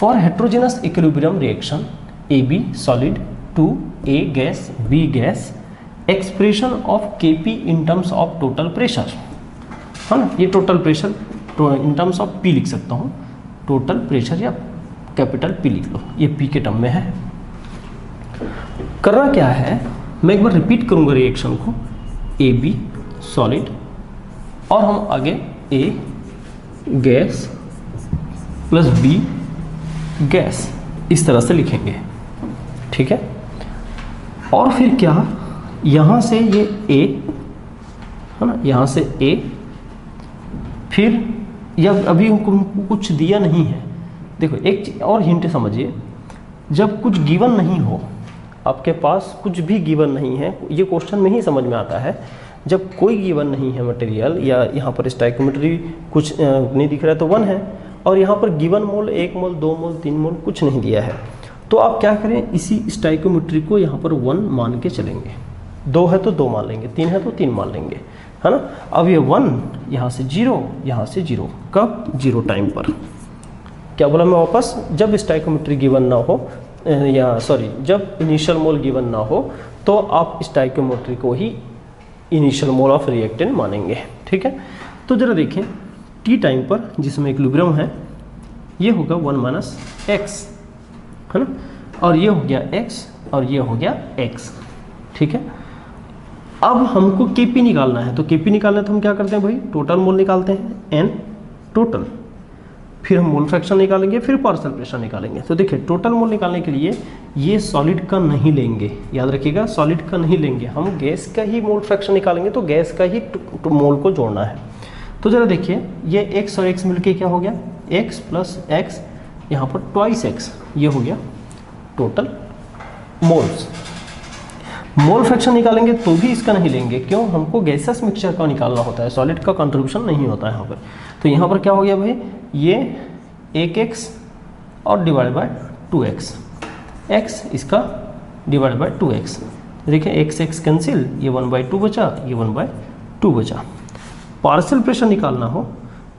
For heterogeneous equilibrium reaction AB solid to A gas B gas expression of Kp in terms of total pressure, है ना, ये total pressure in terms of P लिख सकता हूँ, total pressure या capital P लिख लो, ये P के टर्म में है। करना क्या है, मैं एक बार रिपीट करूँगा रिएक्शन को, AB सॉलिड और हम आगे A gas plus B gas इस तरह से लिखेंगे, ठीक है। और फिर क्या, यहाँ से ये A है ना, यहाँ से A, फिर यह अभी हमको कुछ दिया नहीं है। देखो एक और हिंट समझिए, जब कुछ गिवन नहीं हो, आपके पास कुछ भी गिवन नहीं है, ये क्वेश्चन में ही समझ में आता है, जब कोई गिवन नहीं है मटेरियल या यहाँ पर स्टाइकोमेट्री कुछ नहीं दिख रहा है तो 1 है, और यहाँ पर गिवन मोल 1 मोल 2 मोल 3 मोल कुछ नहीं दिया है, तो आप क्या करें, इसी स्टाइकोमेट्री को यहाँ पर 1 मान के चलेंगे, 2 है तो 2 मान लेंगे, 3 है तो 3 मान लेंगे, है ना। अब ये 1 यहाँ से 0, यहाँ से 0, कब, 0 टाइम पर। क्या बोला मैं वापस, जब स्टाइकोमेट्री गिवन ना हो या सॉरी जब इनिशियल मोल गिवन ना हो तो आप स्टाइकोमेट्री को ही इनिशियल मोल ऑफ रिएक्टेंट मानेंगे, ठीक है। तो जरा देखें, टी टाइम पर जिसमें इक्विलिब्रियम है, ये होगा 1 माइनस एक्स, है ना, और ये हो गया x और ये हो गया x, ठीक है। अब हमको Kp निकालना है, तो Kp निकालना है तो हम क्या करते हैं भाई, टोटल मोल निकालते हैं, n टोटल, फिर हम मोल फ्रैक्शन निकालेंगे, फिर पार्शियल प्रेशर निकालेंगे। तो देखिए टोटल मोल निकालने के लिए ये सॉलिड का नहीं लेंगे, याद रखिएगा सॉलिड का नहीं लेंगे, हम गैस का ही मोल फ्रैक्शन निकालेंगे, तो गैस का ही मोल को जोड़ना है। तो जरा देखिए ये x और x मिलके क्या हो गया, x प्लस x, यहाँ पर ट्वाइस x, ये हो गया टोटल मोल्स। मोल फ्रैक्शन निकालेंगे तो भी इसका नहीं लेंगे, क्यों, हमको गैसेस मिक्सचर का निकालना होता है, सॉलिड का कंट्रीब्यूशन नहीं होता है यहाँ पर। तो यहाँ पर क्या हो गया भाई, ये 1x और डिवाइड बाय 2x, x इसका डिवाइड बाय 2x, देखिए x कैंसिल, ये 1/2 बचा, ये 1/2 बचा। पार्शियल प्रेशर निकालना हो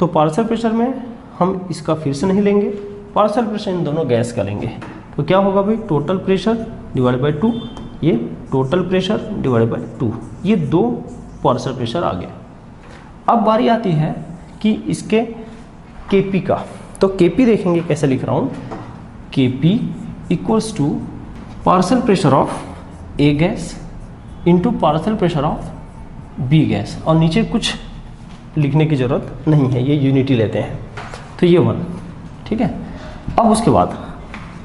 तो पार्शियल प्रेशर में हम इसका फिर से नहीं लेंगे, पार्शियल प्रेशर इन दोनों गैस का लेंगे। तो क्या होगा भाई, टोटल प्रेशर डिवाइड बाय 2, ये टोटल प्रेशर डिवाइड बाय 2, ये 2 पार्शियल प्रेशर आ गए। अब बारी आती है कि इसके Kp का, तो Kp देखेंगे कैसे लिख रहा हूँ, Kp equals to partial pressure of A gas into partial pressure of B gas, और नीचे कुछ लिखने की ज़रूरत नहीं है, ये यूनिटी लेते हैं, तो ये 1, ठीक है। अब उसके बाद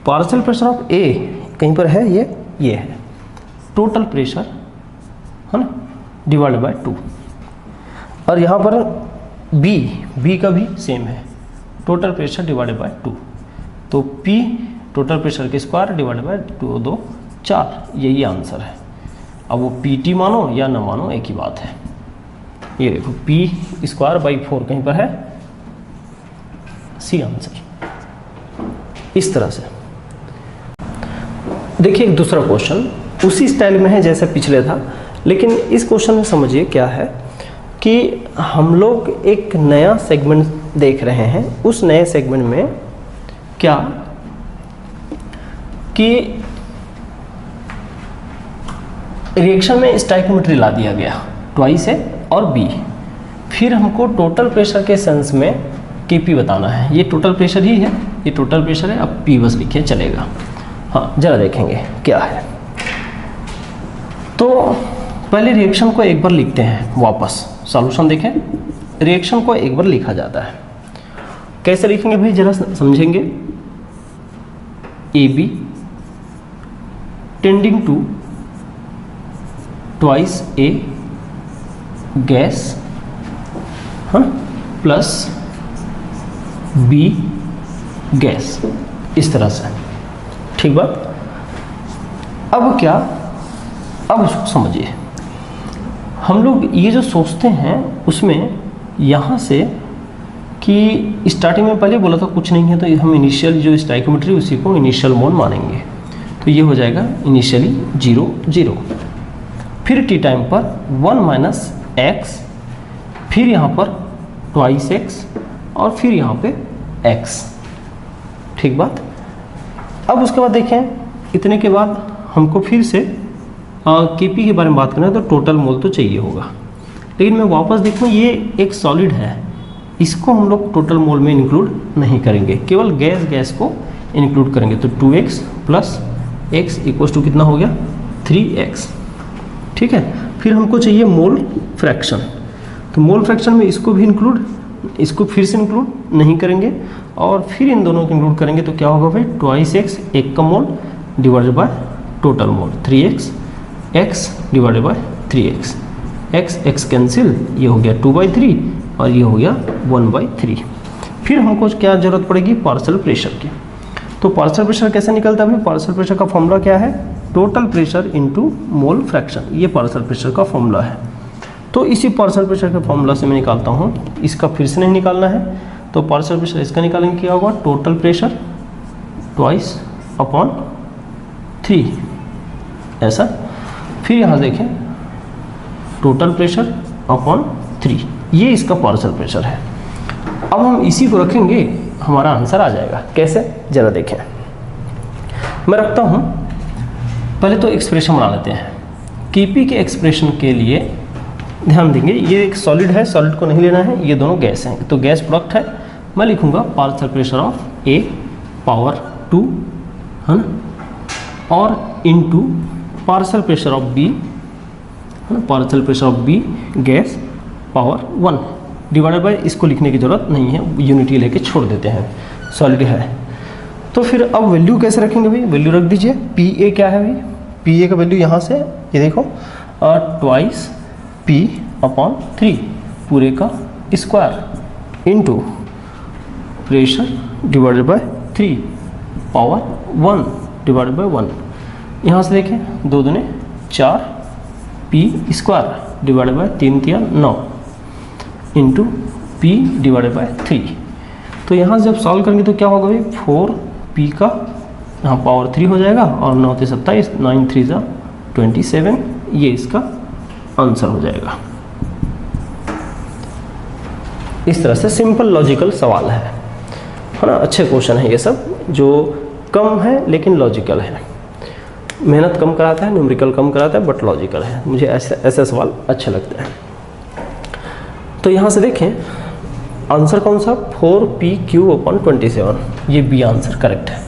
पार्शियल प्रेशर ऑफ A कहीं पर है, ये है टोटल प्रेशर, है ना, डिवाइड बाय 2, और यहाँ पर B का भी सेम है, टोटल प्रेशर डिवाइड बाय 2, तो P टोटल प्रेशर के स्क्वायर डिवाइड बाय 2 2 4, यही आंसर है। अब वो PT मानो या न मानो एक ही बात है। ये देखो P स्क्वायर बाई 4 कहीं पर है, सी आंसर। इस तरह से देखिए एक दूसरा क्वेश्चन उसी स्टाइल में है जैसे पिछले था, लेकिन इस क्वेश्चन में समझिए क्या है कि हम लोग एक नया सेगमेंट देख रहे हैं। उस नए सेगमेंट में क्या कि रिएक्शन में स्टाइकोमेट्री ला दिया गया, ट्वाइस है और B, फिर हमको टोटल प्रेशर के सेंस में Kp बताना है। ये टोटल प्रेशर ही है, ये टोटल प्रेशर है, अब P बस लिखिए चलेगा। हाँ जरा देखेंगे क्या है। तो पहले रिएक्शन को एक बार लिखते हैं वापस, सॉल्यूशन देखें। रिएक्शन को एक बार लिखा जाता है, कैसे लिखेंगे भाई जरा समझेंगे। AB tending to twice A gas, हाँ, प्लस B गैस, इस तरह से, ठीक बात। अब क्या, अब समझिए हम लोग ये जो सोचते हैं उसमें यहाँ से कि स्टार्टिंग में पहले बोला था कुछ नहीं है, तो हम इनिशियल जो स्टाइकोमेट्री उसी को इनिशियल मोल मानेंगे, तो ये हो जाएगा इनिशियली 0 0, फिर टी टाइम पर 1 माइनस एक्स, फिर यहाँ पर ट्वाइस एक्स और फिर यहाँ पे x, ठीक बात। अब उसके बाद देखें, इतने के बाद हमको फिर से Kp के बारे में बात करना है, तो टोटल मोल तो चाहिए होगा। लेकिन मैं वापस देखूँ, ये एक सॉलिड है, इसको हम लोग टोटल मोल में इंक्लूड नहीं करेंगे, केवल गैस को इंक्लूड करेंगे। तो 2x plus x equals to कितना हो गया 3x। ठीक है, फिर हमको चाहिए मोल फ्रैक्शन। तो मोल फ्रैक्शन में इसको भी इंक्लूड, इसको फिर से इंक्लूड नहीं करेंगे और फिर इन दोनों को इंक्लूड करेंगे। तो क्या होगा भाई 2x, एक का मोल divided by total mole 3x, x divided by 3x, x cancel, ये हो गया 2/3 और ये हो गया 1/3। फिर हमको क्या जरूरत पड़ेगी, पार्शियल प्रेशर की। तो पार्शियल प्रेशर कैसे निकलता है भाई, पार्शियल प्रेशर का फॉर्मूला क्या है, total pressure into mole fraction, ये पार्शियल प्रेशर का फॉर्मूला है। तो इसी पार्शियल प्रेशर के फॉर्मूला से मैं निकालता हूँ, इसका फिर से नहीं निकालना है। तो पार्शियल प्रेशर इसका निकालेंगे, क्या होगा टोटल प्रेशर 2/3 ऐसा। फिर यहाँ देखें टोटल प्रेशर अपॉन 3, ये इसका पार्शियल प्रेशर है। अब हम इसी को रखेंगे, हमारा आंसर आ जाएगा। कैसे, जरा देखें, मैं रखता हूँ, पहले तो एक्सप्रेशन बना लेते हैं। Kp के एक्सप्रेशन के लिए ध्यान देंगे, ये एक सॉलिड है, सॉलिड को नहीं लेना है, ये दोनों गैस हैं, तो गैस प्रोडक्ट है। मैं लिखूंगा partial pressure of A power 2 है ना, और into partial pressure of B है ना, partial pressure of B gas power 1 divided by, इसको लिखने की जरूरत नहीं है, यूनिटी लेके छोड़ देते हैं, सॉलिड है। तो फिर अब वैल्यू कैसे रखेंगे भाई, वैल्यू रख दीजिए। Pa क्या है भाई, Pa का वैल्यू यहाँ से ये देखो 2p/3 पूरे का square into pressure divided by 3 power 1 divided by 1। यहाँ से देखें 2 दूने 4 p² divided by 3 3 9 into p divided by 3। तो यहाँ से जब सॉल्व करेंगे तो क्या होगा भाई 4p का यहाँ पावर 3 हो जाएगा और 9 × 27, 9 × 3 = 27, ये इसका आंसर हो जाएगा। इस तरह से सिंपल लॉजिकल सवाल है ना, अच्छे क्वेश्चन है ये सब, जो कम है लेकिन लॉजिकल है, मेहनत कम कराता है, न्यूमेरिकल कम कराता है, बट लॉजिकल है। मुझे ऐसे सवाल अच्छे लगते हैं। तो यहाँ से देखें आंसर कौन सा, 4pq/27, ये बी आंसर करेक्ट है।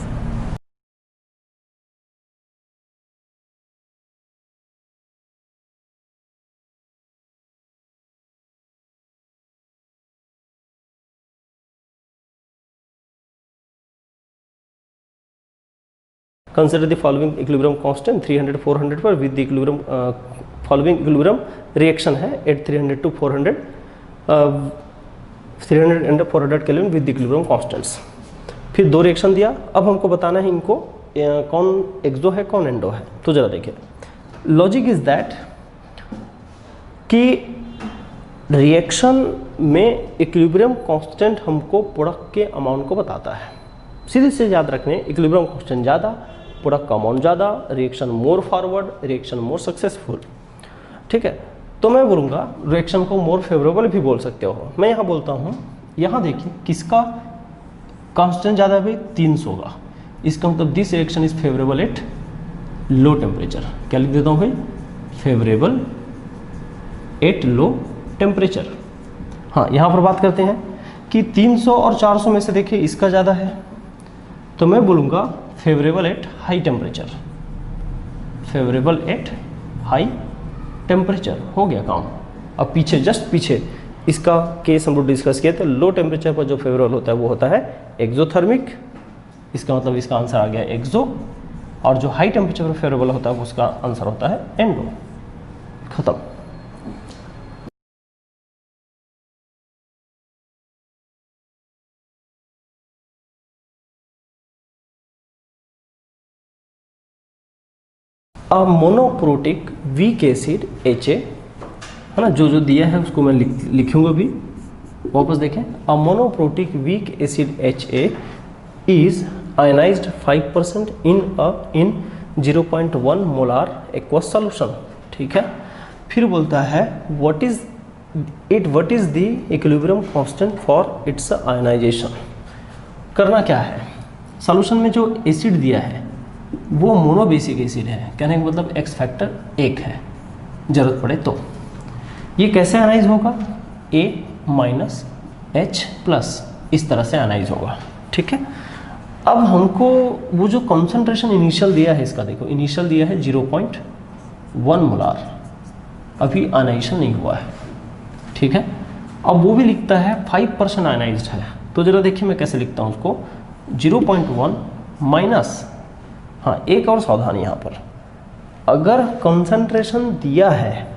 Consider the following equilibrium constant 300 400 पर with the equilibrium following equilibrium reaction है at 300 to 400 300 and 400 kelvin with the equilibrium constants। फिर 2 रिएक्शन दिया, अब हमको बताना है इनको कौन एक्सो है कौन एंडो है। तो जरा देखिए, लॉजिक इज दैट कि रिएक्शन में इक्विलिब्रियम कांस्टेंट हमको प्रोडक्ट के अमाउंट को बताता है। सीधे से याद रखने, इक्विलिब्रियम कांस्टेंट ज़्यादा, प्रोडक्ट का अमाउंट ज़्यादा, reaction more forward, reaction more successful. ठीक है, तो मैं बोलूँगा रिएक्शन को मोर फेवरेबल भी बोल सकते हो। मैं यहाँ बोलता हूँ, यहाँ देखिए किसका कांस्टेंट ज़्यादा है भाई 300 का, इसका मतलब this reaction is favourable at low temperature. क्या लिख देता हूँ भाई, फेवरेबल एट लो टेम्परेचर। हाँ, यहाँ पर बात करते हैं कि 300 और 400 में से देखिए इसका ज़्यादा है, तो मैं बोलूँगा favourable at high temperature, favourable at high temperature. हो गया काम। अब पीछे जस्ट पीछे इसका केस हम लोग डिस्कस किए थे, लो टेम्परेचर पर जो फेवरेबल होता है वो होता है एक्सोथर्मिक, इसका मतलब इसका आंसर आ गया एक्सो, और जो हाई टेम्परेचर पर फेवरेबल होता है उसका आंसर होता है एंडो। खत्म। अब मोनोप्रोटिक वीक एसिड HA है ना, जो दिया है उसको मैं लिखूंगा भी, वापस देखें। A monoprotic weak acid HA is ionised 5% in 0.1 molar aqueous solution. ठीक है, फिर बोलता है what is the equilibrium constant for its ionisation. करना क्या है, सॉल्यूशन में जो एसिड दिया है वो मोनोबेसिक एसिड है, कहने का मतलब एक्स फैक्टर 1 है ज़रूरत पड़े तो। ये कैसे एनालाइज होगा, A माइनस H प्लस, इस तरह से एनालाइज होगा। ठीक है, अब हमको वो जो कॉन्सेंट्रेशन इनिशियल दिया है इसका, देखो इनिशियल दिया है 0.1 मोलार, अभी आयनाइजेशन नहीं हुआ है। ठीक है, अब वो भी लिखता है 5% आयनाइज्ड है, तो जरा देखिए मैं कैसे लिखता हूँ उसको, 0.1 माइनस, हाँ एक और सावधानी यहाँ पर, अगर कंसंट्रेशन दिया है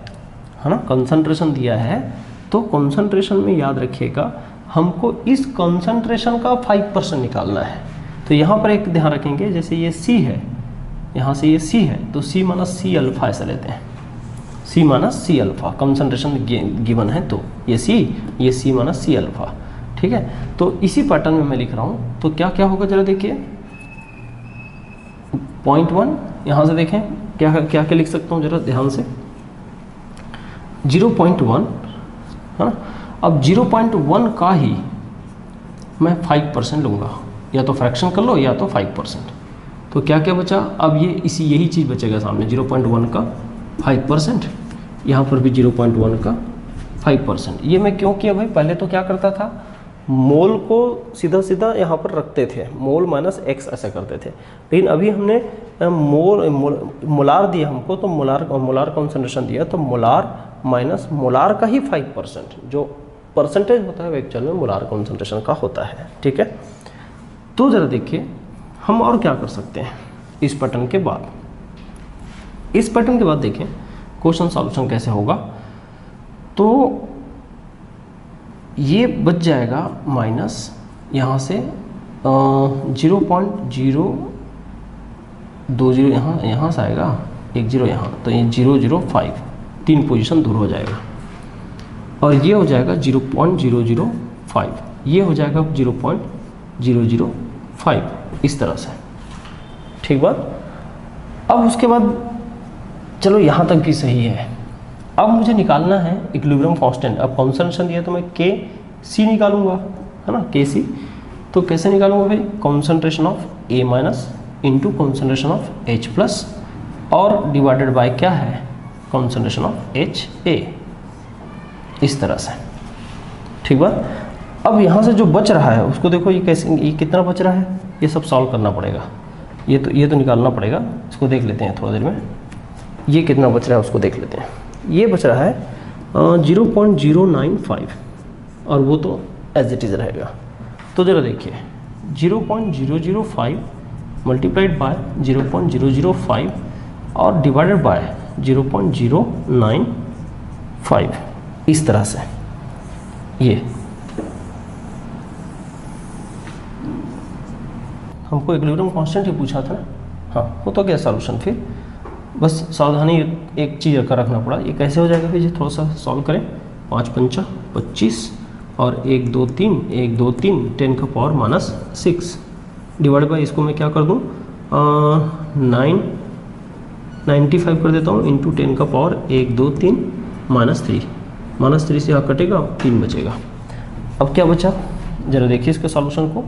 ना, कंसंट्रेशन दिया है तो कंसंट्रेशन में याद रखिएगा हमको इस कंसंट्रेशन का 5% निकालना है। तो यहाँ पर एक ध्यान रखेंगे, जैसे ये C है, यहाँ से ये C है तो C माइनस C अल्फा ऐसा लेते हैं, C minus C alpha, concentration given है तो ये C माइनस C अल्फा। ठीक है, तो इसी पैटर्न में मैं लिख रहा हूँ, तो क्या क्या होगा जरा देखिए, 0.1, यहाँ से देखें क्या क्या क्या लिख सकता हूँ जरा ध्यान से, 0.1 है ना। अब 0.1 का ही मैं 5% लूँगा, या तो फ्रैक्शन कर लो या तो 5%, तो क्या क्या बचा, अब ये यही चीज़ बचेगा सामने, 0.1 का 5%, यहाँ पर भी 0.1 का 5%। ये मैं क्यों किया भाई, पहले तो क्या करता था, मोल को सीधा सीधा यहाँ पर रखते थे, मोल माइनस एक्स ऐसा करते थे, लेकिन अभी हमने मोलार दिया हमको, तो मोलार कॉन्सेंट्रेशन दिया, तो मोलार माइनस मोलार का ही 5%, जो परसेंटेज होता है एक्चुअल में मोलार कॉन्सेंट्रेशन का होता है। ठीक है, तो ज़रा देखिए हम और क्या कर सकते हैं इस पैटर्न के बाद। इस पैटर्न के बाद देखें क्वेश्चन सॉल्यूशन कैसे होगा, तो ये बच जाएगा माइनस यहाँ से 0.020, यहाँ से आएगा 1 0 यहाँ, तो ये 0.005, 3 पोजीशन दूर हो जाएगा, और ये हो जाएगा 0.005, ये हो जाएगा 0.005, इस तरह से। ठीक बात, अब उसके बाद चलो यहाँ तक भी सही है। अब मुझे निकालना है इक्विलिब्रियम कांस्टेंट। अब कॉन्सेंट्रेशन दिया तो मैं Kc निकालूंगा, है ना, Kc। तो कैसे निकालूंगा भाई, concentration of A minus into concentration of H plus, और डिवाइडेड बाय क्या है, कॉन्सेंट्रेशन ऑफ HA, इस तरह से। ठीक बात, अब यहाँ से जो बच रहा है उसको देखो, ये कैसे, ये कितना बच रहा है, ये सब सॉल्व करना पड़ेगा, ये तो निकालना पड़ेगा, इसको देख लेते हैं थोड़ा देर में, ये कितना बच रहा है उसको देख लेते हैं। ये बच रहा है 0.095, और वो तो एज इट इज़ रहेगा। तो ज़रा देखिए 0.005 मल्टीप्लाइड बाय 0.005 और डिवाइडेड बाय 0.095, इस तरह से। ये हमको इक्विलिब्रियम कांस्टेंट ही पूछा था ना, हाँ हो तो गया सॉल्यूशन। फिर बस सावधानी एक चीज़ का रखना पड़ा, ये कैसे हो जाएगा फिर थोड़ा सा सॉल्व करें। 5 पंचा 25 और 1 2 3 1 2 3 10 का पावर माइनस 6 डिवाइड बाई, इसको मैं क्या कर दूँ 95 कर देता हूँ, इंटू 10 का पावर 1 2 3 -3 से यहाँ कटेगा, 3 बचेगा। अब क्या बचा जरा देखिए इसके सॉल्यूशन को,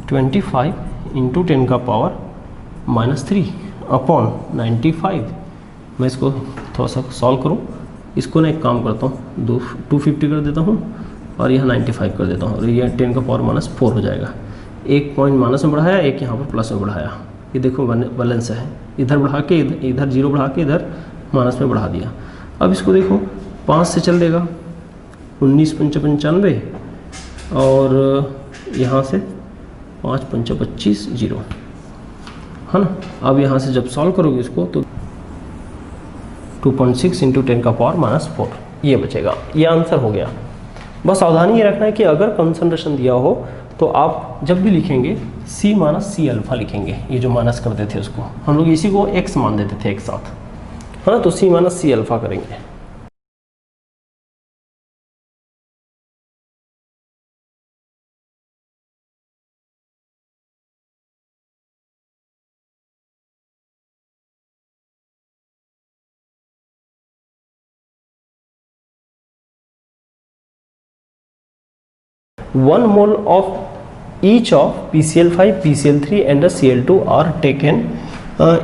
25 इंटू 10 का पावर -3 अपॉन 95। मैं इसको थोड़ा सा सॉल्व करूँ, इसको ना एक काम करता हूँ, 250 कर देता हूँ और यहाँ 95 कर देता हूँ, और ये 10 का पावर -4 हो जाएगा। एक पॉइंट माइनस में बढ़ाया, एक यहाँ पर प्लस में बढ़ाया, ये देखो बैलेंस है, इधर बढ़ा के इधर 0 बढ़ा के इधर माइनस में बढ़ा दिया। अब इसको देखो 5 से चल देगा, 19 पंचा 95 और यहाँ से 5 पंचा 25 0, है ना। अब यहाँ से जब सॉल्व करोगे इसको तो 2.6 इंटू 10 का पावर -4 ये बचेगा। ये आंसर हो गया। बस सावधानी ये रखना है कि अगर कंसंट्रेशन दिया हो तो आप जब भी लिखेंगे C माइनस C अल्फा लिखेंगे, ये जो माइनस करते थे उसको हम लोग इसी को x मान देते थे एक साथ, है ना, तो C माइनस C अल्फा करेंगे। One mole of each of PCl5, PCl3 and a Cl2 are taken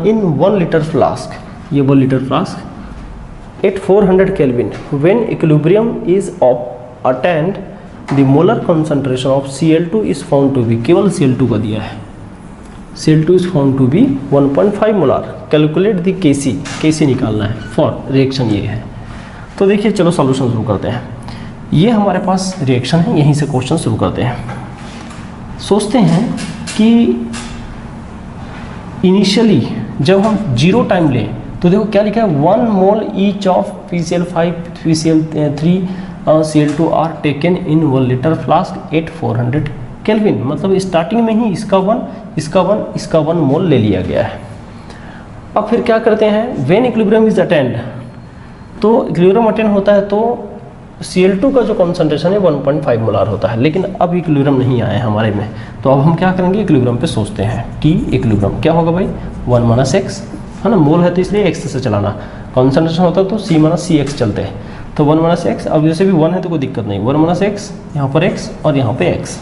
in 1 liter flask, ये 1 liter flask at 400 Kelvin. When equilibrium is attained, the molar concentration of Cl2 is found to be, केवल Cl2 का दिया है, Cl2 is found to be 1.5 molar. Calculate the Kc, Kc निकालना है for reaction ये है। तो देखिए चलो सॉल्यूशन शुरू करते हैं। ये हमारे पास रिएक्शन है, यहीं से क्वेश्चन शुरू करते हैं। सोचते हैं कि इनिशियली जब हम जीरो टाइम लें तो देखो क्या लिखा है, 1 mole each of PCl5, PCl3, Cl2 are taken in 1 litre flask at 400 kelvin. मतलब स्टार्टिंग में ही इसका 1 मोल ले लिया गया है। अब फिर क्या करते हैं, व्हेन इक्विलिब्रियम इज अटेंड, तो इक्विलिब्रियम अटेंड होता है तो Cl2 का जो कॉन्सेंट्रेशन है 1.5 मोलार होता है, लेकिन अब इक्विलिब्रियम नहीं आया है हमारे में, तो अब हम क्या करेंगे, इक्विलिब्रियम पे सोचते हैं। T इक्विलिब्रियम क्या होगा भाई, 1 माइनस एक्स है ना, मोल है तो इसलिए x से चलाना, कॉन्सेंट्रेशन होता तो C माइनस सी एक्स चलते हैं, तो 1 माइनस एक्स। अब जैसे भी 1 है तो कोई दिक्कत नहीं, 1 माइनस एक्स, यहाँ पर x और यहाँ पे x,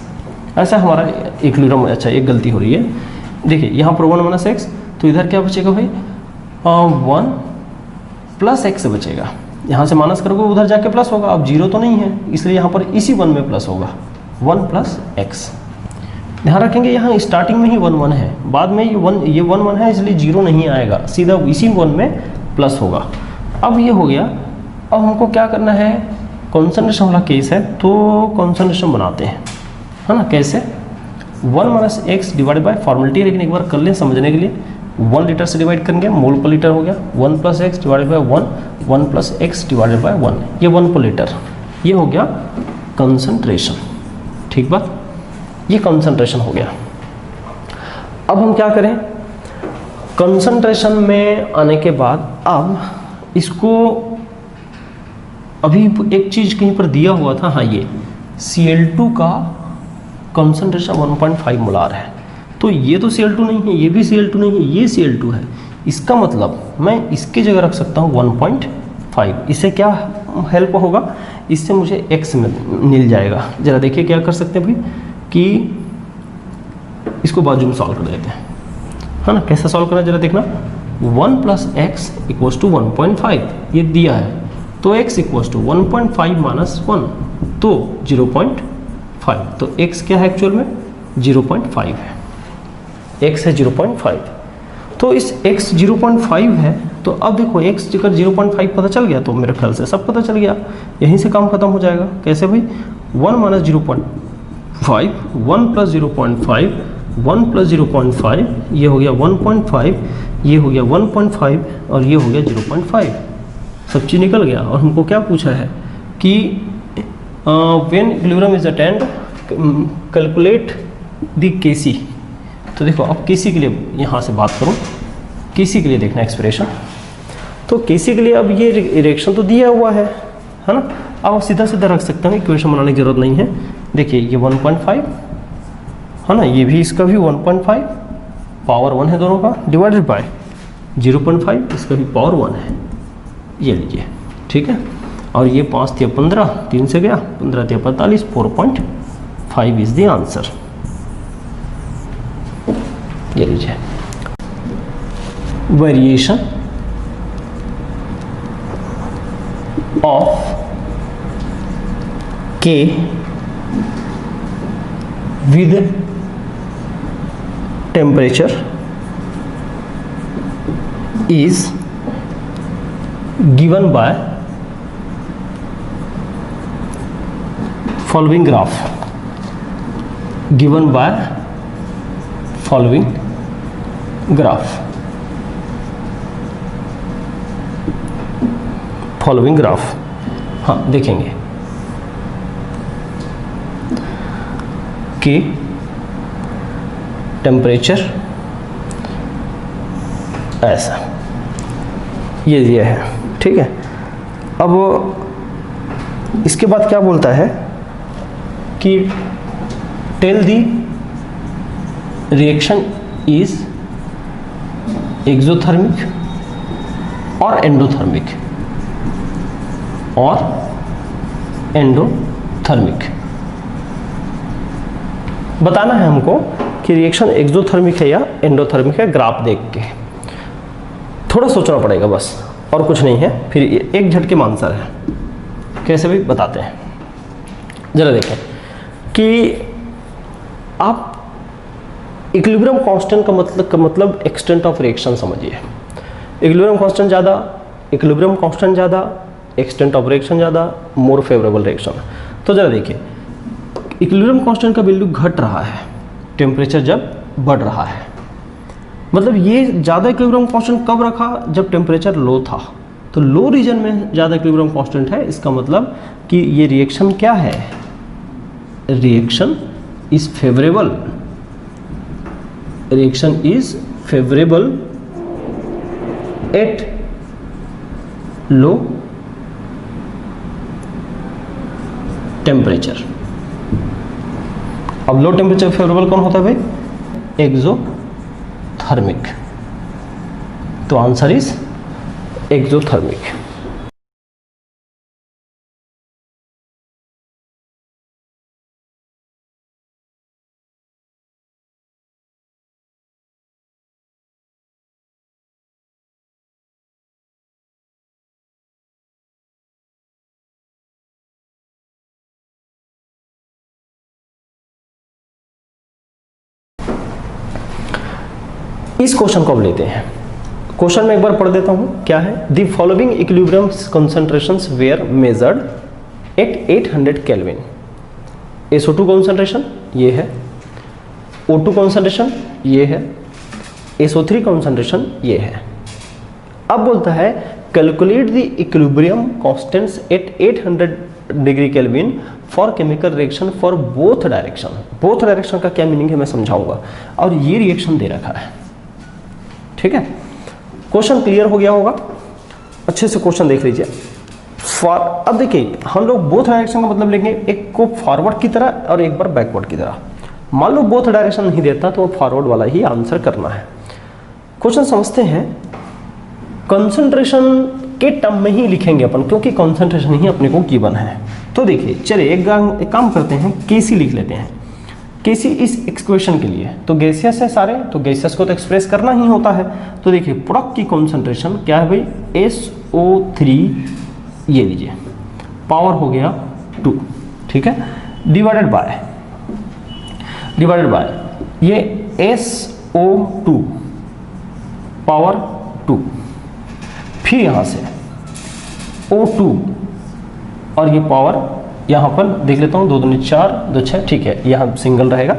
ऐसा हमारा इक्विलिब्रियम। अच्छा एक गलती हो रही है, देखिए यहाँ पर 1 माइनस एक्स, तो इधर क्या बचेगा भाई, 1 प्लस एक्स बचेगा, यहाँ से माइनस करोगे उधर जाके प्लस होगा। अब जीरो तो नहीं है इसलिए यहाँ पर इसी 1 में प्लस होगा, 1 प्लस एक्स। ध्यान रखेंगे यहाँ स्टार्टिंग में ही 1 है, बाद में ये 1 है इसलिए जीरो नहीं आएगा, सीधा इसी 1 में प्लस होगा। अब ये हो गया। अब हमको क्या करना है, कॉन्सेंट्रेशन वाला केस है तो कॉन्सेंट्रेशन बनाते हैं, है ना। कैसे, 1 minus x divide by formality, लेकिन एक बार कर लें समझने के लिए। 1 लीटर से डिवाइड करेंगे, मोल पर लीटर हो गया, 1 plus x divided by 1 plus x divided by 1, ये 1 पर लीटर, ये हो गया कंसंट्रेशन। ठीक बात, ये कंसंट्रेशन हो गया। अब हम क्या करें, कंसंट्रेशन में आने के बाद अब इसको, अभी एक चीज़ कहीं पर दिया हुआ था, हाँ ये Cl2 का कंसंट्रेशन 1.5 मोलार है, तो ये तो Cl2 नहीं है, ये भी Cl2 नहीं है, ये Cl2 है। इसका मतलब मैं इसकी जगह रख सकता हूँ 1.5। इससे क्या हेल्प होगा, इससे मुझे x मिल जाएगा। ज़रा देखिए क्या कर सकते हैं भाई, कि इसको बाजू में सॉल्व कर देते हैं, है ना। कैसे सॉल्व करना जरा देखना, 1 प्लस एक्स इक्वल्स टू 1.5 ये दिया है, तो x इक्वल्स टू 1.5 माइनस 1 तो 0.5, तो x क्या है एक्चुअल में 0.5 है, x है 0.5। तो इस x 0.5 है, तो अब देखो x अगर 0.5 पता चल गया तो मेरे ख्याल से सब पता चल गया, यहीं से काम खत्म हो जाएगा। कैसे भाई, 1 माइनस 0.5, 1 प्लस 0.5, 1 प्लस 0.5, ये हो गया 1.5, ये हो गया 1.5 और ये हो गया 0.5, सब चीज़ निकल गया। और हमको क्या पूछा है कि when equilibrium is attend calculate the Kc। तो देखो अब Kc के लिए यहाँ से बात करूँ, Kc के लिए देखना एक्सप्रेशन, तो Kc के लिए अब ये रिएक्शन तो दिया हुआ है ना। अब सीधा सीधा रख सकते हैं, इक्वेशन बनाने की जरूरत नहीं है। देखिए ये 1.5 है ना, ये भी इसका भी 1.5, पावर 1 है दोनों का, डिवाइडेड बाय 0.5, इसका भी पावर 1 है, ये लीजिए। ठीक है, और ये 5 × 15, 3 से गया, 15 × 45, 4.5 इज द आंसर। ये लीजिए, variation of K with temperature is given by following graph, given by following graph, following graph। हाँ देखेंगे कि टेम्परेचर ऐसा ये दिया है। ठीक है, अब इसके बाद क्या बोलता है कि tell the reaction is exothermic और एंडोथर्मिक बताना है हमको कि रिएक्शन एक्सोथर्मिक है या एंडोथर्मिक है, ग्राफ देख के थोड़ा सोचना पड़ेगा बस, और कुछ नहीं है, फिर एक झटके में आंसर है। कैसे भी बताते हैं, जरा देखें कि आप इक्विलिब्रियम कांस्टेंट का मतलब एक्सटेंट ऑफ रिएक्शन समझिए। इक्विलिब्रियम कांस्टेंट ज़्यादा, इक्विलिब्रियम कांस्टेंट ज़्यादा, एक्सटेंट ऑफ रिएक्शन ज़्यादा, मोर फेवरेबल रिएक्शन। तो जरा देखिए, इक्विलिब्रियम कांस्टेंट का वैल्यू घट रहा है टेम्परेचर जब बढ़ रहा है, मतलब ये ज़्यादा इक्विलिब्रियम कांस्टेंट कब रखा, जब टेम्परेचर लो था। तो लो रीजन में ज़्यादा इक्विलिब्रियम कांस्टेंट है, इसका मतलब कि ये रिएक्शन क्या है, reaction is favourable, reaction is favourable at low temperature. अब लो टेम्परेचर फेवरेबल कौन होता है भाई, एक्सोथर्मिक। तो आंसर इज एक्सोथर्मिक। इस क्वेश्चन को अब लेते हैं। क्वेश्चन में एक बार पढ़ देता हूं, क्या है, the following equilibrium concentrations were measured at 800 kelvin. SO2 concentration ये है, O2 कॉन्सेंट्रेशन ये है, SO3 कॉन्सेंट्रेशन ये है। अब बोलता है calculate the equilibrium constants at 800 degree kelvin for chemical reaction for both direction. Both direction का क्या मीनिंग है मैं समझाऊंगा, और ये रिएक्शन दे रखा है, ठीक है। क्वेश्चन क्लियर हो गया होगा, अच्छे से क्वेश्चन देख लीजिए। अब देखिए हम लोग बोथ डायरेक्शन का मतलब लेंगे, एक को फॉरवर्ड की तरह और एक बार बैकवर्ड की तरह। मान लो बोथ डायरेक्शन नहीं देता तो फॉरवर्ड वाला ही आंसर करना है। क्वेश्चन समझते हैं, कंसंट्रेशन के टर्म में ही लिखेंगे अपन, क्योंकि कंसंट्रेशन ही अपने को गिवन है। तो देखिए चलिए एक काम करते हैं, केसी लिख लेते हैं। केसी इस इक्वेशन के लिए, तो गैसियस है सारे, तो गैसियस को तो एक्सप्रेस करना ही होता है। तो देखिए प्रोडक्ट की कंसंट्रेशन क्या है भाई, SO3 ये लीजिए, पावर हो गया 2, ठीक है, डिवाइडेड बाय ये SO2 पावर 2, फिर यहाँ से O2 और ये पावर यहाँ पर देख लेता हूँ, 2 दूनी 4, 2 6, ठीक है, यहाँ सिंगल रहेगा।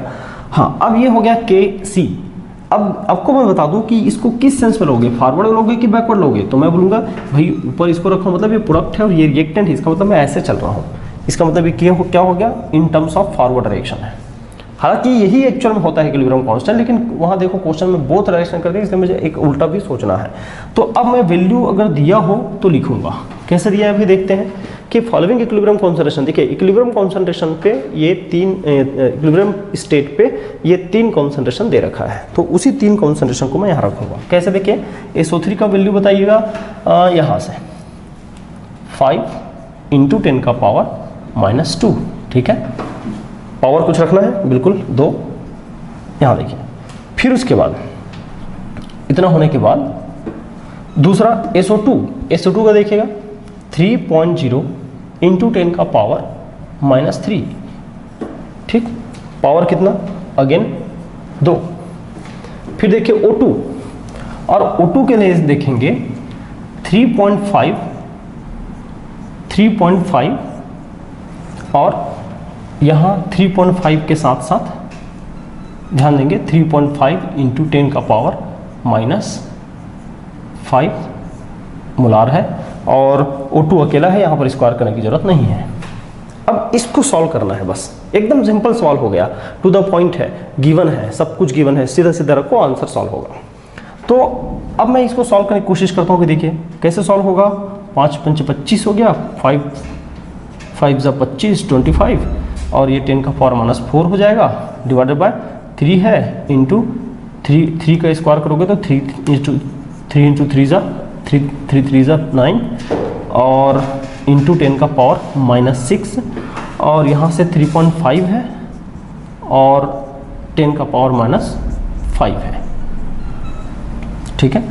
हाँ, अब ये हो गया KC। अब आपको मैं बता दूं कि इसको किस सेंस में लोगे, फॉरवर्ड लोगे कि बैकवर्ड लोगे। तो मैं बोलूँगा भाई ऊपर इसको रखो, मतलब ये प्रोडक्ट है और ये रिएक्टेंट है, इसका मतलब मैं ऐसे चल रहा हूँ, इसका मतलब ये क्या हो गया, इन टर्म्स ऑफ फॉरवर्ड डायरेक्शन है। हालांकि यही एक्चुअल में होता है इक्विलिब्रियम कांस्टेंट, लेकिन वहाँ देखो क्वेश्चन में बोथ डायरेक्शन कर दिया, इसलिए मुझे एक उल्टा भी सोचना है। तो अब मैं वैल्यू अगर दिया हो तो लिखूंगा, कैसे दिया है अभी देखते हैं कि फॉलोइंग इक्विलिब्रियम कॉन्सेंट्रेशन। देखिए इक्विलिब्रियम कॉन्सेंट्रेशन पे ये 3 इक्विलिब्रियम स्टेट पे ये 3 कॉन्सेंट्रेशन दे रखा है, तो उसी 3 कॉन्सेंट्रेशन को मैं यहाँ रखूंगा। कैसे देखिए, SO3 का वैल्यू बताइएगा यहाँ से 5 × 10⁻⁻², ठीक है, पावर कुछ रखना है बिल्कुल 2, यहाँ देखिए। फिर उसके बाद इतना होने के बाद दूसरा SO2 का देखिएगा 3.0 × 10⁻⁻3, ठीक, पावर कितना, अगेन 2। फिर देखिए O2, और O2 के लिए देखेंगे 3.5 और यहाँ 3.5 के साथ साथ ध्यान देंगे 3.5 × 10⁻⁻5 मोलार है, और O2 अकेला है, यहाँ पर स्क्वायर करने की जरूरत नहीं है। अब इसको सॉल्व करना है, बस एकदम सिंपल सवाल हो गया, टू द पॉइंट है, गिवन है, सब कुछ गिवन है, सीधा सीधा रखो, आंसर सॉल्व होगा। तो अब मैं इसको सॉल्व करने की कोशिश करता हूँ कि देखिए कैसे सॉल्व होगा। 5 × 5 = 25 हो गया, 5 × 25 25, और ये 10⁻⁻4 हो जाएगा, डिवाइडेड बाय 3 है, इंटू 3 का स्क्वायर करोगे तो 3 × 3 = 9, और इंटू 10⁻⁻6, और यहाँ से 3.5 है, और 10 का पावर -5 है। ठीक है,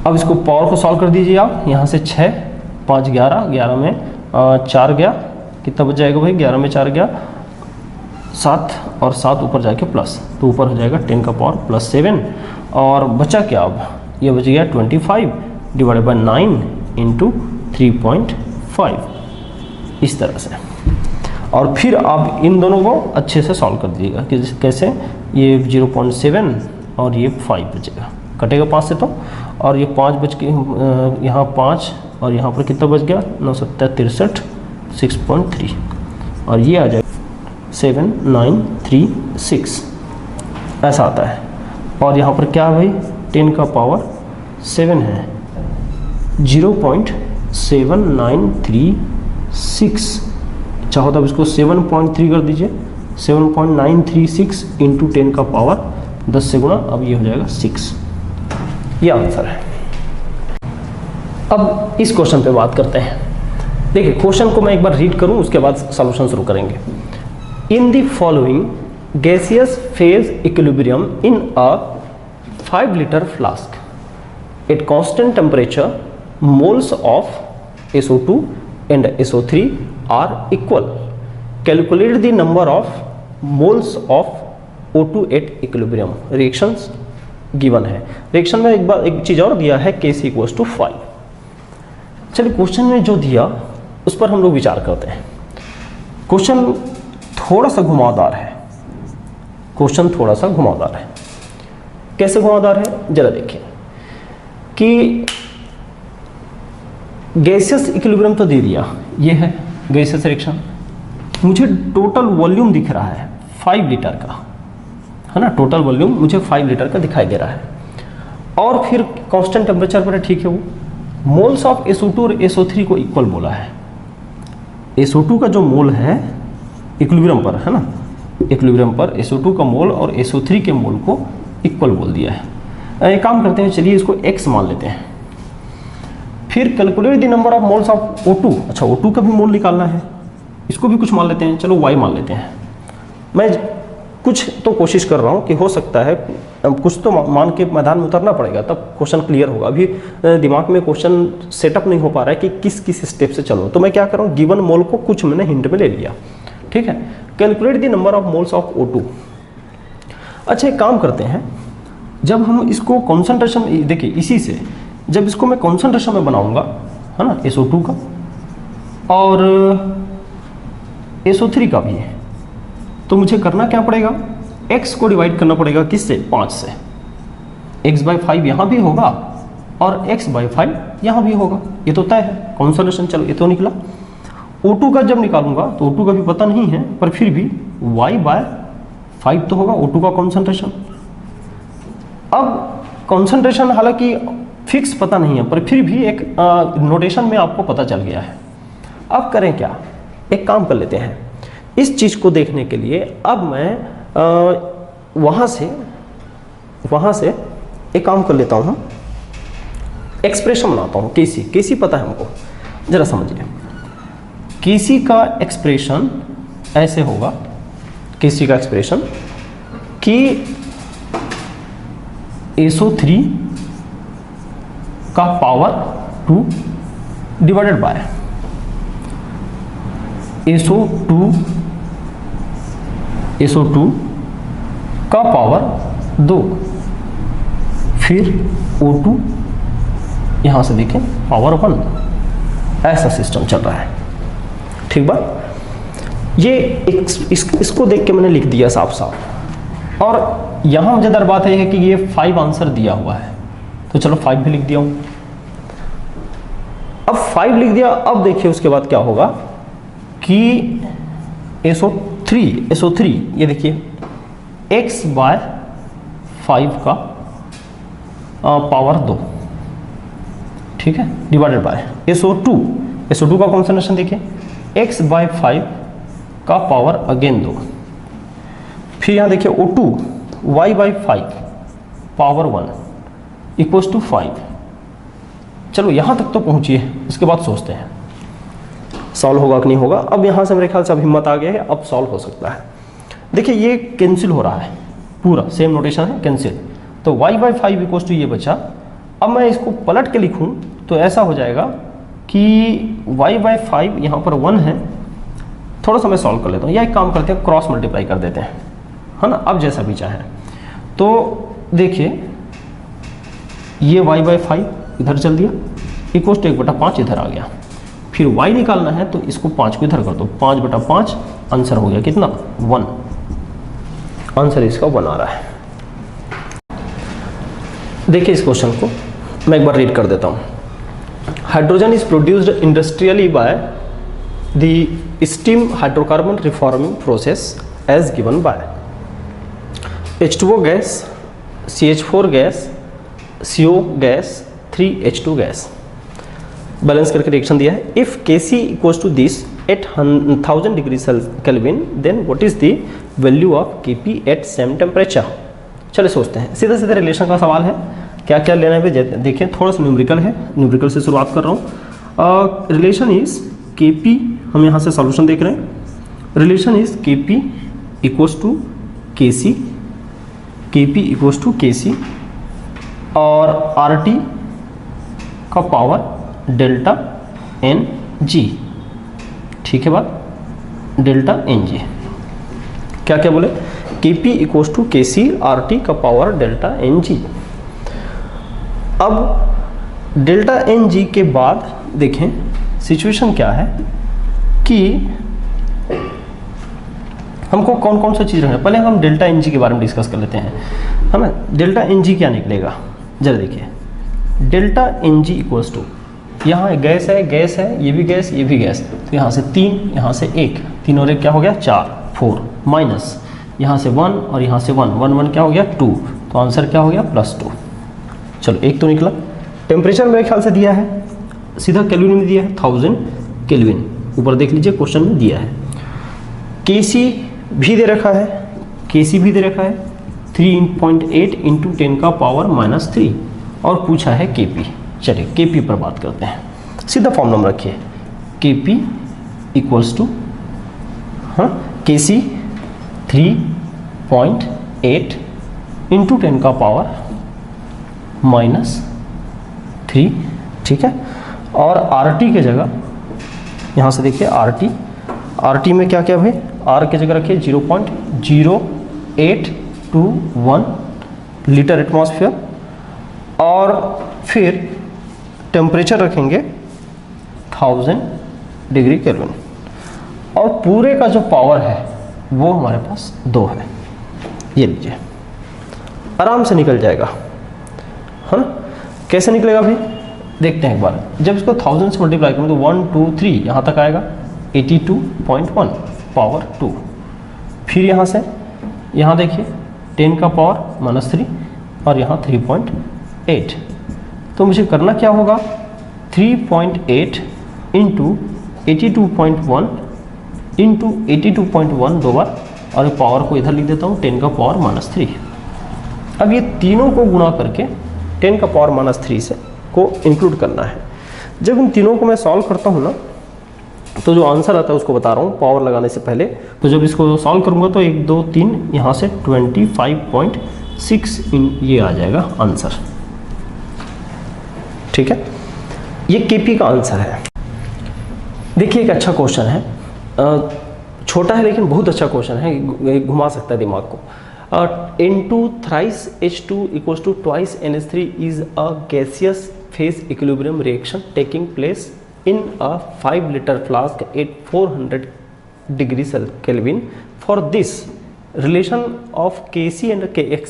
अब इसको पावर को सॉल्व कर दीजिए आप। यहाँ से 6 5 11, 11 में 4 गया, कितना बच जाएगा भाई, 11 में 4 गया 7, और 7 ऊपर जाके प्लस, तो ऊपर हो जाएगा 10 का पावर +7, और बचा क्या अब, ये बच गया 25 डिवाइडेड बाई 9 इंटू 3.5, इस तरह से। और फिर आप इन दोनों को अच्छे से सॉल्व कर दीजिएगा कि कैसे, ये 0.7 और ये 5 बचेगा, कटेगा 5 से तो, और ये 5 बच के यहाँ 5 और यहाँ पर कितना बच गया 9 7 63 6.3, और ये आ जाएगा 7936, ऐसा आता है। और यहाँ पर क्या है भाई, 10 का पावर 7 है, 0.7936, चाहो तो अब इसको 7.3 कर दीजिए, 7.936 इंटू 10 का पावर 10 से गुणा, अब ये हो जाएगा 6, ये आंसर है। अब इस क्वेश्चन पे बात करते हैं। देखिए क्वेश्चन को मैं एक बार रीड करूं, उसके बाद सॉल्यूशन शुरू करेंगे। In the following gaseous phase equilibrium in a 5 litre flask at constant temperature, moles of SO2 and SO3 are equal. Calculate the number of moles of O2 at equilibrium. Reactions given है। Reaction में एक चीज और दिया है, Kc = 5। चलिए question में जो दिया उस पर हम लोग विचार करते हैं। क्वेश्चन थोड़ा सा घुमावदार है, क्वेश्चन थोड़ा सा घुमावदार है। कैसे घुमावदार है जरा देखिए कि गैसियस इक्विलिब्रियम तो दे दिया, ये है गैसियस रिएक्शन, मुझे टोटल वॉल्यूम दिख रहा है 5 लीटर का, है ना, टोटल वॉल्यूम मुझे 5 लीटर का दिखाई दे रहा है, और फिर कांस्टेंट टेम्परेचर पर है, ठीक है। वो मोल्स ऑफ SO2 और SO3 को इक्वल बोला है। SO2 का जो मोल है इक्विलिब्रियम पर, है ना, इक्विलिब्रियम पर SO2 का मोल और SO3 के मोल को इक्वल बोल दिया है। एक काम करते हैं, चलिए इसको x मान लेते हैं। फिर calculate the number of moles of O2, अच्छा O2 का भी मोल निकालना है, इसको भी कुछ मान लेते हैं, चलो y मान लेते हैं। मैं कुछ तो कोशिश कर रहा हूँ कि हो सकता है कुछ तो मान के मैदान में उतरना पड़ेगा, तब क्वेश्चन क्लियर होगा। अभी दिमाग में क्वेश्चन सेटअप नहीं हो पा रहा है कि किस किस स्टेप से चलो, तो मैं क्या कर रहा हूँ, गिवन मोल को कुछ मैंने हिंट में ले लिया, ठीक है। Calculate the number of moles of O2। अच्छा एक काम करते हैं, जब हम इसको कॉन्सेंट्रेशन, देखिए इसी से जब इसको मैं कॉन्सेंट्रेशन में बनाऊंगा, है ना, SO2 का और SO3 का भी है, तो मुझे करना क्या पड़ेगा, x को डिवाइड करना पड़ेगा किससे, 5 से। x/5 यहाँ भी होगा और x/5 यहाँ भी होगा, ये तो तय है कॉन्सेंट्रेशन। चलो ये तो निकला। O2 का जब निकालूंगा तो O2 का भी पता नहीं है, पर फिर भी y/5 तो होगा O2 का कॉन्सेंट्रेशन। अब कॉन्सेंट्रेशन हालांकि फिक्स पता नहीं है, पर फिर भी एक नोटेशन में आपको पता चल गया है। अब करें क्या, एक काम कर लेते हैं, इस चीज़ को देखने के लिए अब मैं वहाँ से एक काम कर लेता हूँ, एक्सप्रेशन बनाता हूँ। केसी पता है हमको, जरा समझिए। केसी का एक्सप्रेशन ऐसे होगा, केसी का एक्सप्रेशन कि SO3 का पावर 2 डिवाइडेड बाय SO2 का पावर 2, फिर O2 यहाँ से देखें पावर 1, ऐसा सिस्टम चल रहा है, ठीक बात। ये इसको देख के मैंने लिख दिया साफ साफ, और यहाँ मजेदार बात है कि ये 5 आंसर दिया हुआ है, तो चलो 5 भी लिख दिया हूँ। अब 5 लिख दिया, अब देखिए उसके बाद क्या होगा कि SO3 ये देखिए x/5 का पावर 2, ठीक है, डिवाइडेड बाय SO2 का कॉन्सेंट्रेशन देखिए x/5 का पावर अगेन 2, फिर यहाँ देखिए O2 y/5 power 1 equals to 5। चलो यहाँ तक तो पहुँचिए, इसके बाद सोचते हैं सॉल्व होगा कि नहीं होगा। अब यहाँ से मेरे ख्याल से अब हिम्मत आ गया है, अब सॉल्व हो सकता है। देखिए ये कैंसिल हो रहा है, पूरा सेम नोटेशन है, कैंसिल। तो y/5 इक्वल टू ये बचा। अब मैं इसको पलट के लिखूं तो ऐसा हो जाएगा कि y/5 यहाँ पर 1 है। थोड़ा सा मैं सॉल्व कर लेता हूँ, या एक काम करते हैं क्रॉस मल्टीप्लाई कर देते हैं, है ना, अब जैसा भी चाहे। तो देखिए ये y/5 इधर चल दिया, इक्वल टू 1/5 इधर आ गया। फिर y निकालना है तो इसको 5 को इधर कर दो, 5/5, आंसर हो गया कितना, 1। आंसर इसका 1 आ रहा है। देखिए इस क्वेश्चन को मैं एक बार रीड कर देता हूँ। Hydrogen is produced industrially by the steam hydrocarbon reforming process as given by H2O gas, CH4 gas, CO gas, 3H2 gas. Balance करके रिएक्शन दिया है। If Kc equals to this at 1000 degree kelvin then what is the value of Kp at same temperature. चलिए सोचते हैं, सीधा सीधा relation का सवाल है। क्या क्या लेना है देखिए, थोड़ा सा न्यूमेरिकल है, न्यूमेरिकल से शुरुआत कर रहा हूँ। रिलेशन इज Kp, हम यहाँ से सॉल्यूशन देख रहे हैं। Relation is Kp equals to Kc, Kp equals to Kc और RT का पावर डेल्टा Ng, ठीक है बात, डेल्टा Ng। क्या क्या बोले, Kp equals to Kc, RT का पावर डेल्टा Ng। अब डेल्टा Ng के बाद देखें सिचुएशन क्या है कि हमको कौन कौन सा चीज़ रखना है। पहले हम डेल्टा Ng के बारे में डिस्कस कर लेते हैं, है ना। डेल्टा Ng क्या निकलेगा, जरा देखिए। डेल्टा Ng इक्वल्स टू, यहाँ गैस है, गैस है, ये भी गैस, ये भी गैस, तो यहाँ से 3, यहाँ से 1, 3 और 1 क्या हो गया 4, 4 माइनस यहाँ से 1 और यहाँ से 1, 1 1 क्या हो गया 2, तो आंसर क्या हो गया +2। चलो एक तो निकला। टेम्परेचर मेरे ख्याल से दिया है, सीधा केल्विन में दिया है, 1000 केल्विन, ऊपर देख लीजिए क्वेश्चन में दिया है। Kc भी दे रखा है, Kc भी दे रखा है 3.8 इंटू 10 का पावर -3 और पूछा है Kp। चलिए Kp पर बात करते हैं, सीधा फॉर्म नंबर रखिए। Kp equals to Kc 3.8 into 10 का पावर -3, ठीक है। और RT के जगह यहाँ से देखिए RT में क्या क्या भाई, R की जगह रखिए 0.0821 लीटर एटमॉस्फेयर और फिर टेम्परेचर रखेंगे 1000 डिग्री केल्विन और पूरे का जो पावर है वो हमारे पास 2 है। ये लीजिए, आराम से निकल जाएगा, है ना। कैसे निकलेगा भाई, देखते हैं एक बार। जब इसको 1000 से मल्टीप्लाई करूँ तो 1 2 3 यहाँ तक आएगा 82.1 पावर 2। फिर यहाँ से यहाँ देखिए 10 का पावर -3 और यहाँ 3.8। तो मुझे करना क्या होगा, 3.8 इंटू 82.1 इंटू 82.1 दो बार, और पावर को इधर लिख देता हूँ 10 का पावर -3। अब ये तीनों को गुणा करके 10 का पावर -3 से को इंक्लूड करना है। जब इन तीनों को मैं सॉल्व करता हूँ ना, तो जो आंसर आता है उसको बता रहा हूँ पावर लगाने से पहले। तो जब इसको सॉल्व करूँगा तो 1 2 3 यहाँ से 25.6 ये आ जाएगा आंसर, ठीक है। ये Kp का आंसर है। देखिए एक अच्छा क्वेश्चन है, छोटा है लेकिन बहुत अच्छा क्वेश्चन है, घुमा सकता है दिमाग को। N2 thrice H2 equals to twice NH3 is a gaseous phase equilibrium reaction taking place in a 5 liter flask at 400 degree Kelvin. For this relation of Kc and Kx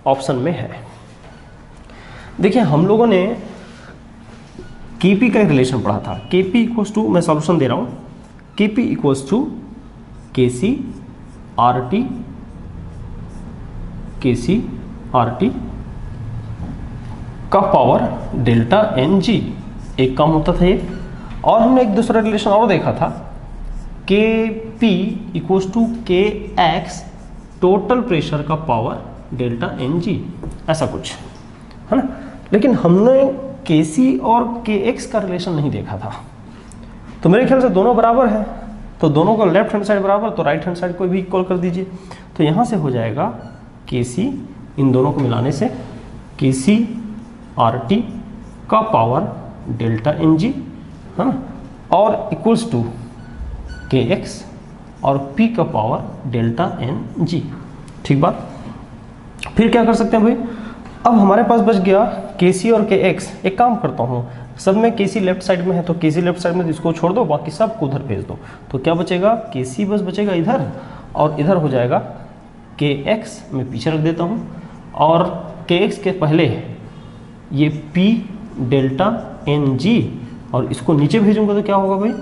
option में है। देखिए हम लोगों ने Kp का relation पढ़ा था। Kp equals to, मैं सॉल्यूशन दे रहा हूँ, Kp equals to Kc RT, Kc RT का पावर डेल्टा Ng, एक काम होता था ये। और हमने एक दूसरा रिलेशन और देखा था, Kp equals to Kx total pressure का पावर डेल्टा Ng, ऐसा कुछ है ना। लेकिन हमने Kc और Kx का रिलेशन नहीं देखा था। तो मेरे ख्याल से दोनों बराबर है, तो दोनों का लेफ्ट हैंड साइड बराबर, तो राइट हैंड साइड को भी इक्वल कर दीजिए। तो यहाँ से हो जाएगा Kc, इन दोनों को मिलाने से Kc RT का पावर डेल्टा Ng, है ना, और इक्वल्स टू Kx और P का पावर डेल्टा Ng। ठीक बात। फिर क्या कर सकते हैं भाई, अब हमारे पास बच गया Kc और Kx। एक काम करता हूँ, सब में Kc लेफ्ट साइड में है तो Kc लेफ्ट साइड में इसको छोड़ दो, बाकी सब को उधर भेज दो। तो क्या बचेगा, Kc बस बचेगा इधर, और इधर हो जाएगा Kx, मैं पीछे रख देता हूँ, और Kx के पहले ये P डेल्टा Ng, और इसको नीचे भेजूंगा तो क्या होगा भाई,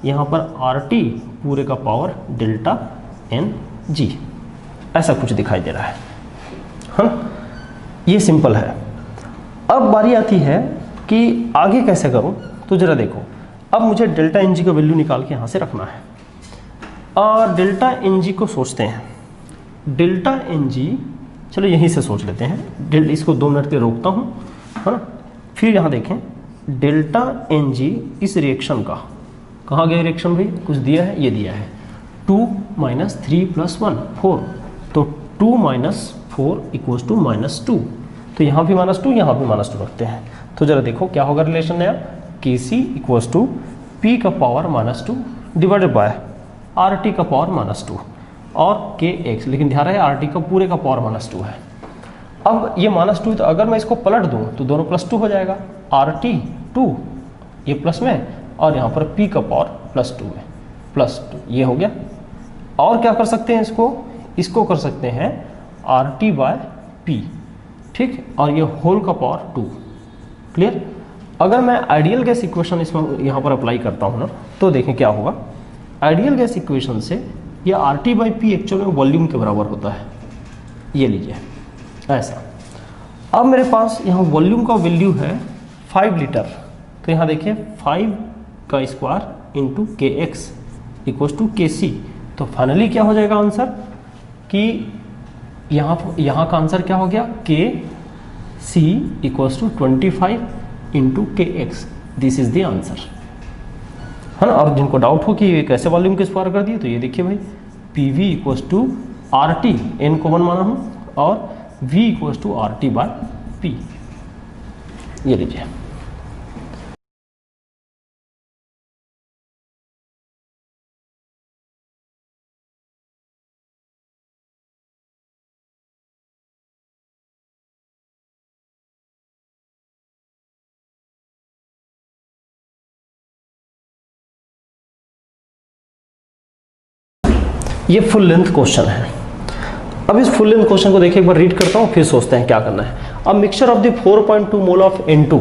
यहाँ पर RT पूरे का पावर डेल्टा Ng, ऐसा कुछ दिखाई दे रहा है। हाँ, ये सिंपल है। अब बारी आती है कि आगे कैसे करूं, तो जरा देखो, अब मुझे डेल्टा Ng का वैल्यू निकाल के यहाँ से रखना है। और डेल्टा Ng को सोचते हैं, डेल्टा Ng, चलो यहीं से सोच लेते हैं, इसको 2 मिनट के रोकता हूँ, है ना। फिर यहाँ देखें, डेल्टा Ng इस रिएक्शन का, कहाँ गया रिएक्शन भाई, कुछ दिया है, ये दिया है 2 - 3 + 1 4, तो 2 - 4 = -2, तो यहाँ भी -2, यहाँ भी -2 रखते हैं। तो जरा देखो क्या होगा रिलेशन नया, Kc = P का पावर -2 डिवाइडेड बाय RT का पावर -2 और Kx, लेकिन ध्यान रहे RT का पूरे का पावर -2 है। अब ये -2, तो अगर मैं इसको पलट दूँ तो दोनों +2 हो जाएगा, RT 2 ये प्लस में, और यहाँ पर P का पावर +2 है, +2 ये हो गया। और क्या कर सकते हैं, इसको कर सकते हैं RT/P, ठीक, और ये होल का पावर 2। क्लियर। अगर मैं आइडियल गैस इक्वेशन इसमें यहाँ पर अप्लाई करता हूँ ना, तो देखें क्या होगा, आइडियल गैस इक्वेशन से ये RT/P एक्चुअल में वॉल्यूम के बराबर होता है, ये लीजिए ऐसा। अब मेरे पास यहाँ वॉल्यूम का वैल्यू है 5 लीटर, तो यहाँ देखिए 5 का स्क्वायर इंटू Kx = Kc, तो फाइनली क्या हो जाएगा आंसर, कि यहाँ का आंसर क्या हो गया, Kc = 25 into Kx, this is the answer, है ना। और जिनको डाउट हो कि ये कैसे वॉल्यूम के स्क्वायर कर दिए, तो ये देखिए भाई, PV = RT, n कॉमन माना हूँ, और V = RT/P, ये लीजिए। ये फुल लेंथ क्वेश्चन है। अब इस फुल लेंथ क्वेश्चन को देखिए, एक बार रीड करता हूँ, फिर सोचते हैं क्या करना है। अब mixture of the 4.2 mole of N2,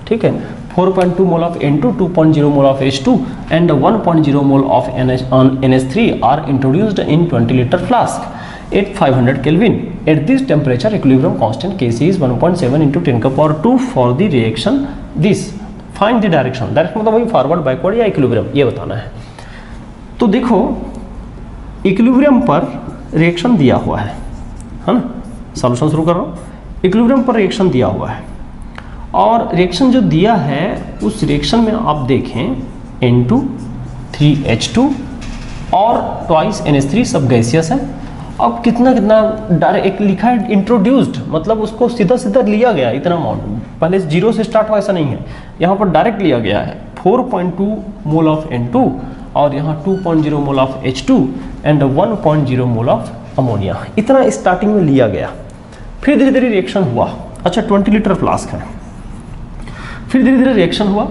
ठीक है, 4.2 mole of N2, 2.0 mole of H2 and 1.0 mole of NH3 are introduced in 20 litre flask at 500 kelvin at this temperature equilibrium constant Kc is 1.7 into 10⁻², for the reaction this find the direction. Direction मतलब वही forward, backward या equilibrium, ये बताना है। तो देखो equilibrium पर reaction दिया हुआ है ना, सॉल्यूशन शुरू कर रहा हूँ। इक्विलिब्रियम पर रिएक्शन दिया हुआ है, और रिएक्शन जो दिया है उस रिएक्शन में आप देखें N2 3H2 और ट्वाइस NH3 सब गैसियस है। अब कितना डायरेक्ट लिखा है इंट्रोड्यूस्ड, मतलब उसको सीधा सीधा लिया गया, इतना अमाउंट, पहले 0 से स्टार्ट हुआ ऐसा नहीं है, यहाँ पर डायरेक्ट लिया गया है 4.2 मोल ऑफ N2 और यहाँ 2.0 mole of H2 and 1.0 mole of ammonia, इतना स्टार्टिंग में लिया गया। फिर धीरे धीरे रिएक्शन हुआ, अच्छा 20 लीटर फ्लास्क है, फिर धीरे धीरे रिएक्शन हुआ।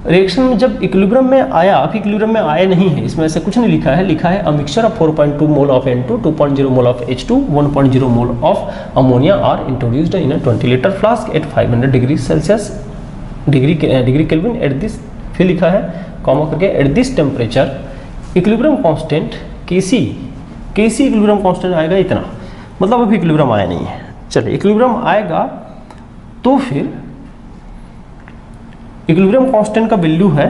रिएक्शन में जब इक्विलिब्रियम में आया, अब इक्विलिब्रियम में आया नहीं है, इसमें ऐसे कुछ नहीं लिखा है, लिखा है a mixture of 4.2 mole of N2, 2.0 mole of H2, 1.0 mole of ammonia are introduced in 20 litre flask at 500 degree celsius degree kelvin at this, फिर लिखा है कॉमा करके at this temperature equilibrium constant Kc equilibrium constant आएगा इतना, मतलब अभी equilibrium आया नहीं है। चलिए इक्विलिब्रियम आएगा तो फिर इक्विलिब्रियम कांस्टेंट का वैल्यू है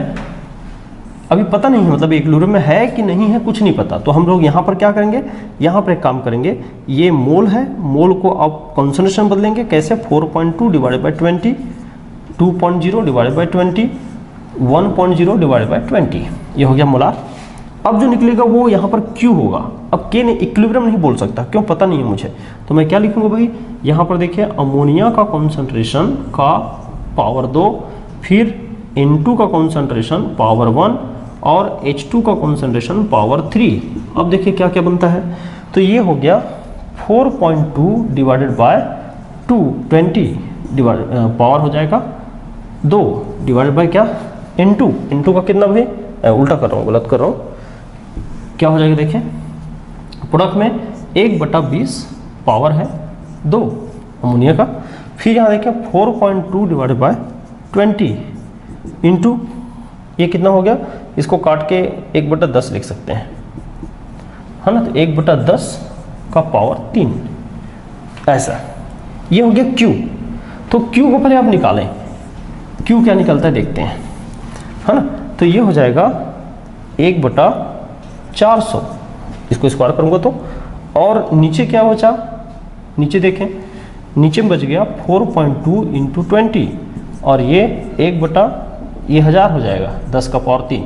अभी पता नहीं है, मतलब इक्विलिब्रियम में है कि नहीं है कुछ नहीं पता, तो हम लोग यहाँ पर क्या करेंगे, यहाँ पर एक काम करेंगे, ये मोल है, मोल को आप कॉन्सेंट्रेशन बदलेंगे कैसे, 4.2 divided by 20, 2.0 divided by 20, 1.0 divided by 20, ये हो गया मोलार अब जो निकलेगा वो यहाँ पर Q होगा। अब K ने इक्विलिब्रियम नहीं बोल सकता, क्यों, पता नहीं है मुझे, तो मैं क्या लिखूंगा भाई, यहाँ पर देखिए अमोनिया का कॉन्सेंट्रेशन का पावर 2, फिर N2 का कॉन्सेंट्रेशन पावर 1 और H2 का कॉन्सेंट्रेशन पावर 3। अब देखिए क्या क्या बनता है, तो ये हो गया 4.2 डिवाइडेड बाय 20 पावर हो जाएगा 2 डिवाइडेड बाय क्या, N2 का कितना भाई, उल्टा कर रहा हूँ, गलत कर रहा हूँ, क्या हो जाएगा देखिए, प्रोडक्ट में 1/20 पावर है 2 अमोनिया का, फिर यहाँ देखिए 4.2 डिवाइडेड बाय 20 इंटू ये कितना हो गया, इसको काट के 1/10 लिख सकते हैं, है ना, तो 1/10 का पावर 3, ऐसा ये हो गया Q। तो Q को पहले आप निकालें, Q क्या निकलता है देखते हैं, है ना, तो ये हो जाएगा 1/400, इसको स्क्वायर करूँगा तो, और नीचे क्या बचा, नीचे देखें, नीचे में बच गया 4.2 इंटू 20 और ये 1000 हो जाएगा 10 का पावर 3।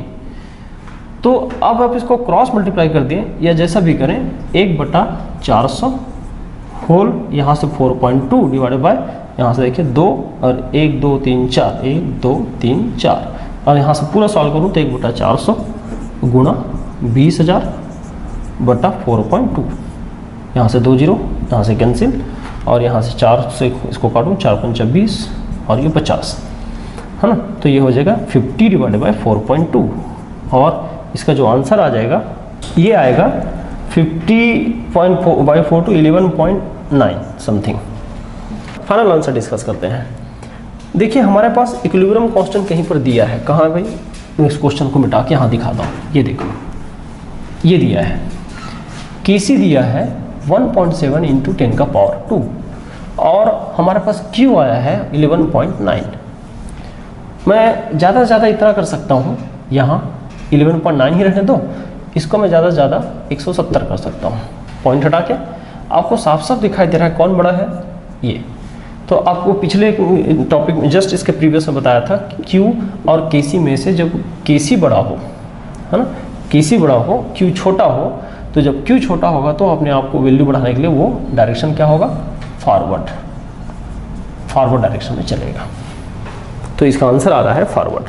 तो अब आप इसको क्रॉस मल्टीप्लाई कर दिए या जैसा भी करें, 1/400 होल यहाँ से 4.2 डिवाइडेड बाय यहाँ से देखिए 2 और 1 2 3 4 1 2 3 4 और यहाँ से पूरा सॉल्व करूँ तो 1/400 गुणा 20,000 बटा 4.2, यहाँ से 2 जीरो, यहाँ से कैंसिल और यहाँ से 4 से इसको काटूँ, 4 5 20 और ये 50, है ना, तो ये हो जाएगा 50 डिवाइडेड बाय 4.2 और इसका जो आंसर आ जाएगा ये आएगा 50.4 to 11.9 something. Final answer discuss करते हैं। देखिए हमारे पास इक्विलिब्रियम कांस्टेंट कहीं पर दिया है, कहाँ है भाई, मैं इस क्वेश्चन को मिटा के यहाँ दिखाता हूँ, ये देखो ये दिया है, Kc दिया है 1.7 इंटू 10 का पावर 2 और हमारे पास Q आया है 11.9। मैं ज़्यादा से ज़्यादा इतना कर सकता हूँ, यहाँ 11.9 ही रहने दो, इसको मैं ज़्यादा से ज़्यादा 170 कर सकता हूँ, पॉइंट हटा के आपको साफ साफ दिखाई दे रहा है कौन बड़ा है, ये। तो आपको पिछले टॉपिक में जस्ट इसके प्रीवियस में बताया था कि Q और Kc में से जब Kc बड़ा हो, है ना, Kc बड़ा हो Q छोटा हो, तो जब Q छोटा होगा तो अपने आप को वैल्यू बढ़ाने के लिए वो डायरेक्शन क्या होगा, फॉरवर्ड डायरेक्शन में चलेगा। तो इसका आंसर आ रहा है फॉरवर्ड।